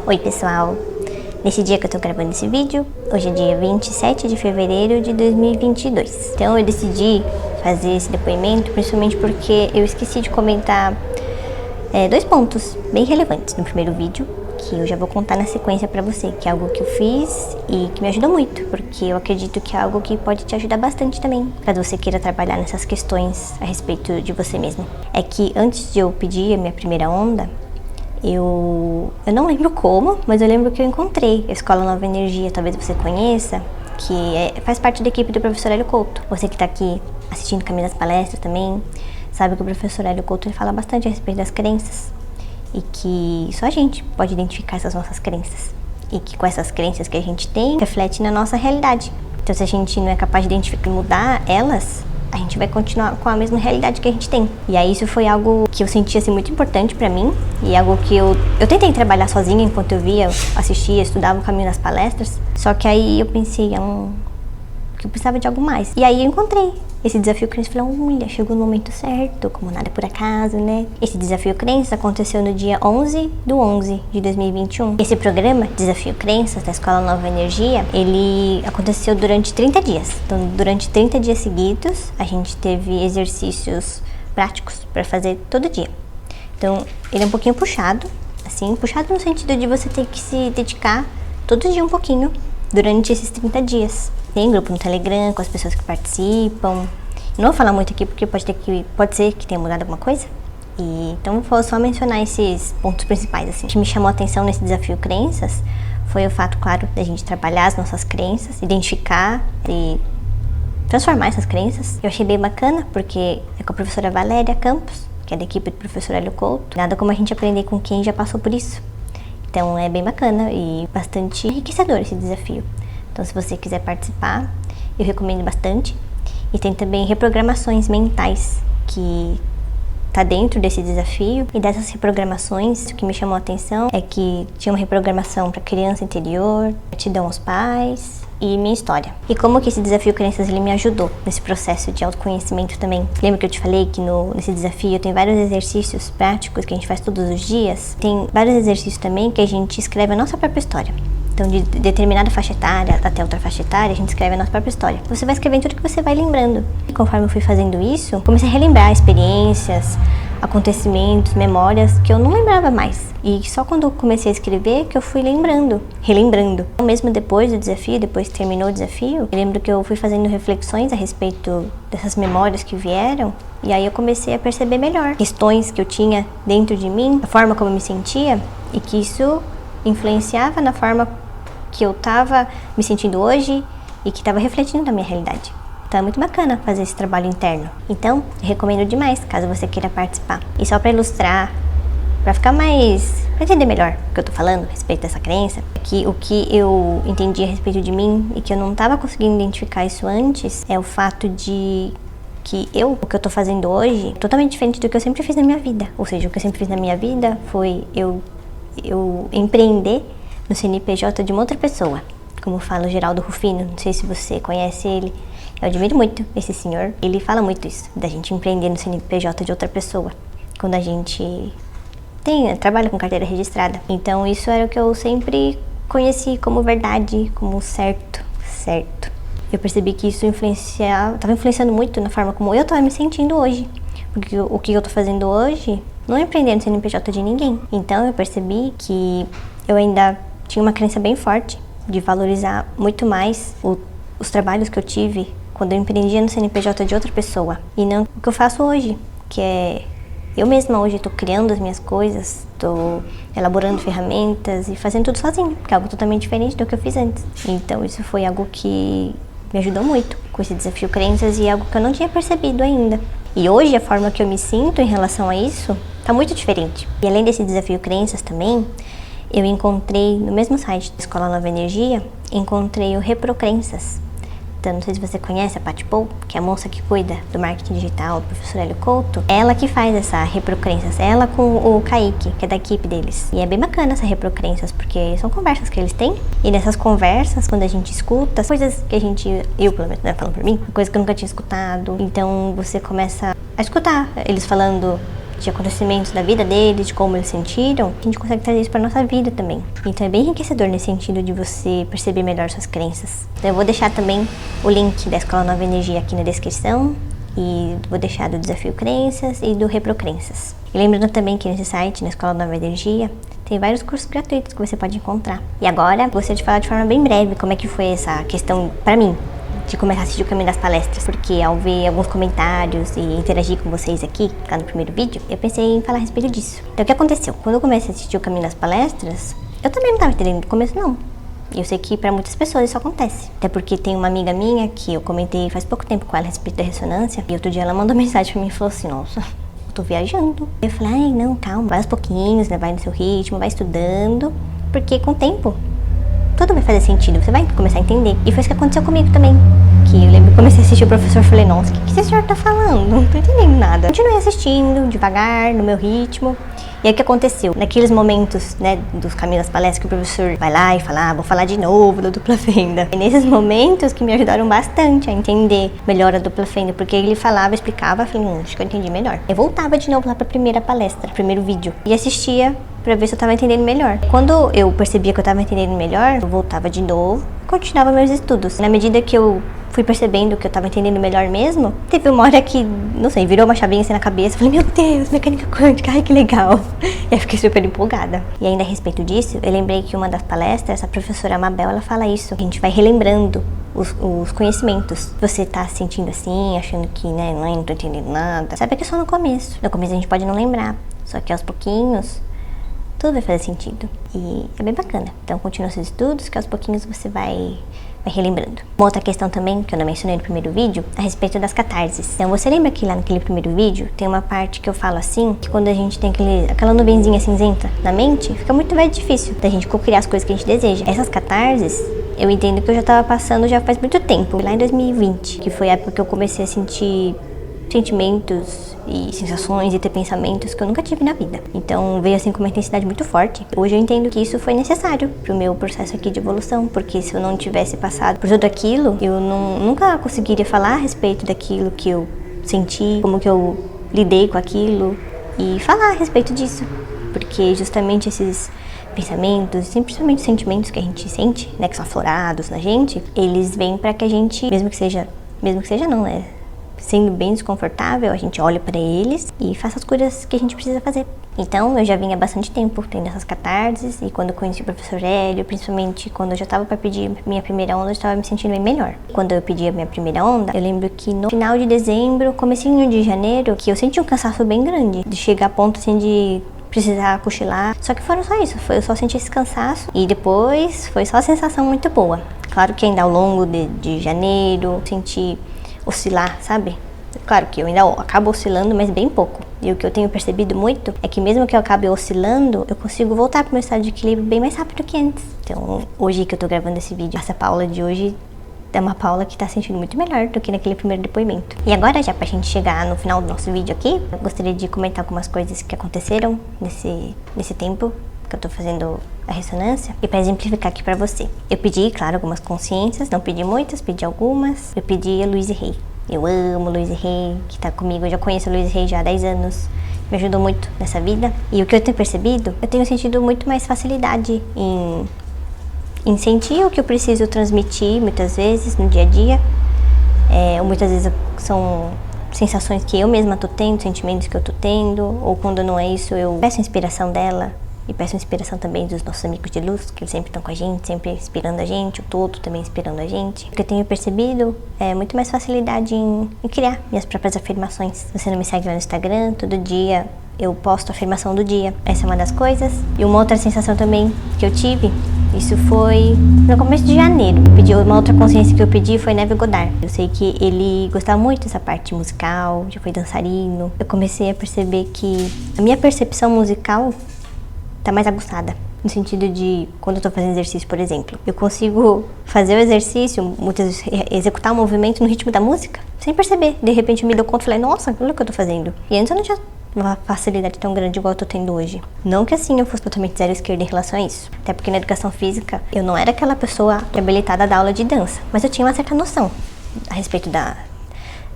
Oi pessoal, nesse dia que eu tô gravando esse vídeo, hoje é dia 27 de fevereiro de 2022. Então eu decidi fazer esse depoimento principalmente porque eu esqueci de comentar dois pontos bem relevantes no primeiro vídeo, que eu já vou contar na sequência pra você, que é algo que eu fiz e que me ajudou muito, porque eu acredito que é algo que pode te ajudar bastante também, caso você queira trabalhar nessas questões a respeito de você mesmo. É que antes de eu pedir a minha primeira onda, eu não lembro como, mas eu lembro que eu encontrei a Escola Nova Energia, talvez você conheça, que faz parte da equipe do professor Hélio Couto. Você que tá aqui assistindo Caminho das Palestras também, sabe que o professor Hélio Couto ele fala bastante a respeito das crenças e que só a gente pode identificar essas nossas crenças e que com essas crenças que a gente tem, reflete na nossa realidade. Então se a gente não é capaz de identificar e mudar elas, a gente vai continuar com a mesma realidade que a gente tem. E aí isso foi algo que eu senti assim muito importante pra mim e algo que eu tentei trabalhar sozinha enquanto eu via, assistia, estudava o Caminho das Palestras. Só que aí eu pensei que eu precisava de algo mais. E aí eu encontrei esse desafio crença. Falei, olha, chegou no momento certo, como nada por acaso, né? Esse desafio crença aconteceu no dia 11/11 de 2021. Esse programa, Desafio Crenças, da Escola Nova Energia, ele aconteceu durante 30 dias. Então, durante 30 dias seguidos, a gente teve exercícios práticos para fazer todo dia. Então, ele é um pouquinho puxado, assim, puxado no sentido de você ter que se dedicar todo dia um pouquinho durante esses 30 dias. Tem grupo no Telegram com as pessoas que participam. Não vou falar muito aqui porque pode ser que tenha mudado alguma coisa. Então vou só mencionar esses pontos principais. Assim. O que me chamou a atenção nesse desafio crenças foi o fato, claro, da gente trabalhar as nossas crenças, identificar e transformar essas crenças. Eu achei bem bacana porque é com a professora Valéria Campos, que é da equipe do professor Hélio Couto. Nada como a gente aprender com quem já passou por isso. Então é bem bacana e bastante enriquecedor esse desafio. Então se você quiser participar, eu recomendo bastante. E tem também reprogramações mentais que tá dentro desse desafio. E dessas reprogramações, o que me chamou a atenção é que tinha uma reprogramação para criança interior, gratidão aos pais e minha história. E como que esse desafio crenças ele me ajudou nesse processo de autoconhecimento também. Lembra que eu te falei que nesse desafio tem vários exercícios práticos que a gente faz todos os dias? Tem vários exercícios também que a gente escreve a nossa própria história. Então, de determinada faixa etária até outra faixa etária, a gente escreve a nossa própria história. Você vai escrevendo tudo que você vai lembrando. E conforme eu fui fazendo isso, comecei a relembrar experiências, acontecimentos, memórias que eu não lembrava mais. E só quando eu comecei a escrever que eu fui relembrando. Mesmo depois do desafio, depois que terminou o desafio, eu lembro que eu fui fazendo reflexões a respeito dessas memórias que vieram. E aí eu comecei a perceber melhor questões que eu tinha dentro de mim, a forma como eu me sentia, e que isso influenciava na forma que eu tava me sentindo hoje e que tava refletindo na minha realidade. Então é muito bacana fazer esse trabalho interno. Então, eu recomendo demais, caso você queira participar. E só para ilustrar, para entender melhor o que eu tô falando a respeito dessa crença, que o que eu entendi a respeito de mim e que eu não tava conseguindo identificar isso antes, é o fato de que o que eu tô fazendo hoje é totalmente diferente do que eu sempre fiz na minha vida. Ou seja, o que eu sempre fiz na minha vida foi eu empreender no CNPJ de uma outra pessoa, como fala o Geraldo Rufino, não sei se você conhece ele, eu admiro muito esse senhor, ele fala muito isso, da gente empreender no CNPJ de outra pessoa, quando a gente trabalha com carteira registrada. Então isso era o que eu sempre conheci como verdade, como certo. Eu percebi que isso estava influenciando muito na forma como eu estava me sentindo hoje, porque o que eu tô fazendo hoje não é empreender no CNPJ de ninguém. Então eu percebi que eu ainda tinha uma crença bem forte de valorizar muito mais os trabalhos que eu tive quando eu empreendia no CNPJ de outra pessoa. E não o que eu faço hoje, que é eu mesma hoje estou criando as minhas coisas, estou elaborando ferramentas e fazendo tudo sozinha, que é algo totalmente diferente do que eu fiz antes. Então isso foi algo que me ajudou muito com esse desafio crenças e algo que eu não tinha percebido ainda. E hoje a forma que eu me sinto em relação a isso tá muito diferente. E além desse desafio crenças também, eu encontrei no mesmo site da Escola Nova Energia, encontrei o Reprocrenças. Então, não sei se você conhece a Paty Paul, que é a moça que cuida do marketing digital do professor Hélio Couto. Ela que faz essa Reprocrenças, ela com o Kaique, que é da equipe deles. E é bem bacana essa Reprocrenças, porque são conversas que eles têm. E nessas conversas, quando a gente escuta, coisas que eu pelo menos, né, falando por mim, coisas que eu nunca tinha escutado. Então, você começa a escutar eles falando de acontecimentos da vida deles, de como eles sentiram, a gente consegue trazer isso pra nossa vida também. Então é bem enriquecedor nesse sentido de você perceber melhor suas crenças. Então eu vou deixar também o link da Escola Nova Energia aqui na descrição, e vou deixar do Desafio Crenças e do Repro Crenças. E lembrando também que nesse site, na Escola Nova Energia, tem vários cursos gratuitos que você pode encontrar. E agora, gostaria de falar de forma bem breve como é que foi essa questão pra mim, de começar a assistir o caminho das palestras, porque ao ver alguns comentários e interagir com vocês aqui, lá no primeiro vídeo, eu pensei em falar a respeito disso. Então o que aconteceu? Quando eu comecei a assistir o caminho das palestras, eu também não estava entendendo no começo não. Eu sei que para muitas pessoas isso acontece. Até porque tem uma amiga minha que eu comentei faz pouco tempo com ela a respeito da ressonância, e outro dia ela mandou mensagem pra mim e falou assim, nossa, eu tô viajando. Eu falei, ai não, calma, vai aos pouquinhos, né? Vai no seu ritmo, vai estudando, porque com o tempo tudo vai fazer sentido, você vai começar a entender. E foi isso que aconteceu comigo também. Que eu lembro que comecei a assistir o professor e falei, nossa, o que esse senhor tá falando? Não tô entendendo nada. Continuei assistindo, devagar, no meu ritmo. E aí o que aconteceu? Naqueles momentos, né, dos caminhos das palestras que o professor vai lá e fala, vou falar de novo da dupla fenda. E nesses momentos que me ajudaram bastante a entender melhor a dupla fenda, porque ele falava, explicava, eu falei, acho que eu entendi melhor. Eu voltava de novo lá pra primeira palestra, primeiro vídeo, e assistia pra ver se eu tava entendendo melhor. Quando eu percebia que eu tava entendendo melhor, eu voltava de novo e continuava meus estudos. Na medida que eu fui percebendo que eu tava entendendo melhor mesmo, teve uma hora que, não sei, virou uma chavinha assim na cabeça. Eu falei, meu Deus, mecânica quântica, ai que legal. E aí fiquei super empolgada. E ainda a respeito disso, eu lembrei que uma das palestras, a professora Amabel, ela fala isso. A gente vai relembrando os conhecimentos. Você tá se sentindo assim, achando que, né, não tô entendendo nada. Sabe que é só no começo. No começo a gente pode não lembrar. Só que aos pouquinhos tudo vai fazer sentido. E é bem bacana. Então continua seus estudos, que aos pouquinhos você vai relembrando. Uma outra questão também, que eu não mencionei no primeiro vídeo, a respeito das catarses. Então você lembra que lá naquele primeiro vídeo, tem uma parte que eu falo assim, que quando a gente tem aquela nuvenzinha cinzenta na mente, fica muito mais difícil da gente co-criar as coisas que a gente deseja. Essas catarses, eu entendo que eu já tava passando já faz muito tempo, lá em 2020, que foi a época que eu comecei a sentir sentimentos e sensações e ter pensamentos que eu nunca tive na vida. Então veio assim com uma intensidade muito forte. Hoje eu entendo que isso foi necessário pro meu processo aqui de evolução, porque se eu não tivesse passado por tudo aquilo, eu nunca conseguiria falar a respeito daquilo que eu senti, como que eu lidei com aquilo e falar a respeito disso, porque justamente esses pensamentos, principalmente sentimentos que a gente sente, né, que são aflorados na gente, eles vêm para que a gente, mesmo que seja não, né, sendo bem desconfortável, a gente olha para eles e faça as coisas que a gente precisa fazer. Então, eu já vinha há bastante tempo tendo essas catarses, e quando eu conheci o professor Hélio, principalmente quando eu já estava para pedir minha primeira onda, eu estava me sentindo bem melhor. Quando eu pedi a minha primeira onda, eu lembro que no final de dezembro, comecinho de janeiro, que eu senti um cansaço bem grande, de chegar a ponto assim de precisar cochilar. Só que foram só isso, eu só senti esse cansaço e depois foi só a sensação muito boa. Claro que ainda ao longo de janeiro, senti oscilar, sabe? Claro que eu ainda acabo oscilando, mas bem pouco. E o que eu tenho percebido muito é que mesmo que eu acabe oscilando, eu consigo voltar para o meu estado de equilíbrio bem mais rápido que antes. Então, hoje que eu tô gravando esse vídeo, essa Paula de hoje é uma Paula que tá sentindo muito melhor do que naquele primeiro depoimento. E agora, já pra gente chegar no final do nosso vídeo aqui, eu gostaria de comentar algumas coisas que aconteceram nesse tempo que eu tô fazendo a ressonância, e para exemplificar aqui pra você. Eu pedi, claro, algumas consciências, não pedi muitas, pedi algumas. Eu pedi a Louise Hay. Eu amo Louise Hay, que tá comigo, eu já conheço a Louise Hay já há 10 anos. Me ajudou muito nessa vida. E o que eu tenho percebido, eu tenho sentido muito mais facilidade em sentir o que eu preciso transmitir, muitas vezes, no dia a dia. Ou muitas vezes são sensações que eu mesma tô tendo, sentimentos que eu tô tendo, ou quando não é isso, eu peço inspiração dela. E peço inspiração também dos nossos amigos de luz, que eles sempre estão com a gente, sempre inspirando a gente, o todo também inspirando a gente. O que eu tenho percebido é muito mais facilidade em criar minhas próprias afirmações. Se você não me segue lá no Instagram, todo dia eu posto a afirmação do dia. Essa é uma das coisas. E uma outra sensação também que eu tive, isso foi no começo de janeiro. Uma outra consciência que eu pedi foi Neville Goddard. Eu sei que ele gostava muito dessa parte musical, já foi dançarino. Eu comecei a perceber que a minha percepção musical tá mais aguçada, no sentido de quando eu tô fazendo exercício, por exemplo, eu consigo fazer o exercício, muitas vezes executar o movimento no ritmo da música, sem perceber. De repente eu me dou conta e falei, nossa, olha o que eu tô fazendo. E antes eu não tinha uma facilidade tão grande igual eu tô tendo hoje. Não que assim eu fosse totalmente zero esquerda em relação a isso, até porque na educação física eu não era aquela pessoa habilitada a dar aula de dança, mas eu tinha uma certa noção a respeito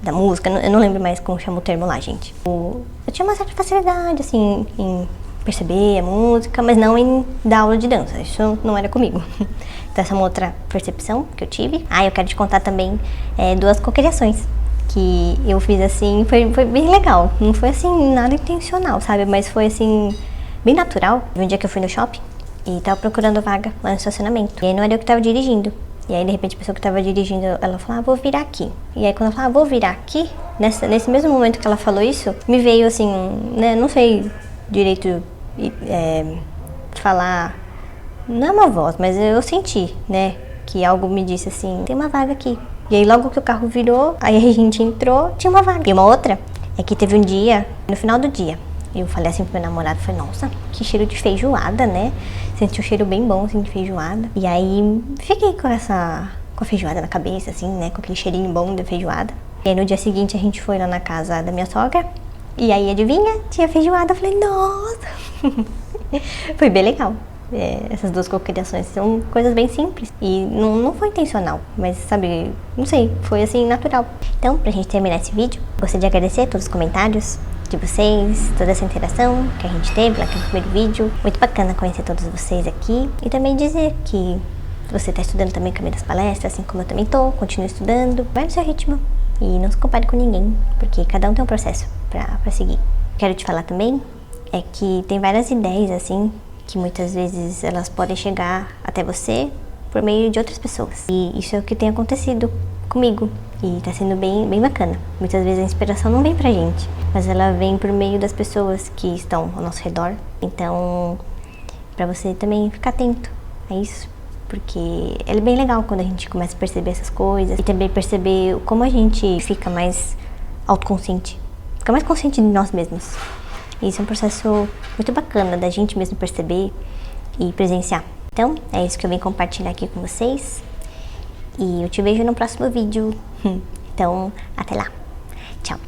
da música, eu não lembro mais como chama o termo lá, gente. Eu tinha uma certa facilidade, assim, em perceber a música, mas não em dar aula de dança, isso não era comigo. Então essa é uma outra percepção que eu tive. Eu quero te contar também 2 cocriações que eu fiz assim, foi bem legal. Não foi assim, nada intencional, sabe? Mas foi assim, bem natural. Um dia que eu fui no shopping e tava procurando vaga lá no estacionamento. E aí não era eu que tava dirigindo. E aí, de repente, a pessoa que tava dirigindo, ela falou, vou virar aqui. E aí, quando ela falou, vou virar aqui, nesse mesmo momento que ela falou isso, me veio assim, né, não sei direito falar, não é uma voz, mas eu senti, né, que algo me disse assim, tem uma vaga aqui. E aí, logo que o carro virou, aí a gente entrou, tinha uma vaga. E uma outra é que teve um dia, no final do dia, eu falei assim pro meu namorado, falei, nossa, que cheiro de feijoada, né? Senti um cheiro bem bom, assim, de feijoada. E aí, fiquei com a feijoada na cabeça, assim, né? Com aquele cheirinho bom de feijoada. E aí, no dia seguinte, a gente foi lá na casa da minha sogra. E aí, adivinha? Tinha feijoada. Eu falei, nossa! Foi bem legal. Essas 2 cocriações são coisas bem simples. E não foi intencional, mas, sabe, não sei, foi assim, natural. Então, pra gente terminar esse vídeo, gostaria de agradecer todos os comentários de vocês, toda essa interação que a gente teve naquele primeiro vídeo. Muito bacana conhecer todos vocês aqui. E também dizer que você está estudando também o caminho das palestras, assim como eu também tô, continue estudando, vai no seu ritmo e não se compare com ninguém, porque cada um tem um processo pra seguir. Quero te falar também é que tem várias ideias, assim, que muitas vezes elas podem chegar até você por meio de outras pessoas. E isso é o que tem acontecido comigo. E tá sendo bem bacana. Muitas vezes a inspiração não vem pra gente, mas ela vem por meio das pessoas que estão ao nosso redor. Então, pra você também ficar atento a isso, porque é bem legal quando a gente começa a perceber essas coisas e também perceber como a gente fica mais autoconsciente, fica mais consciente de nós mesmos. E isso é um processo muito bacana da gente mesmo perceber e presenciar. Então, é isso que eu vim compartilhar aqui com vocês. E eu te vejo no próximo vídeo. Então, até lá. Tchau.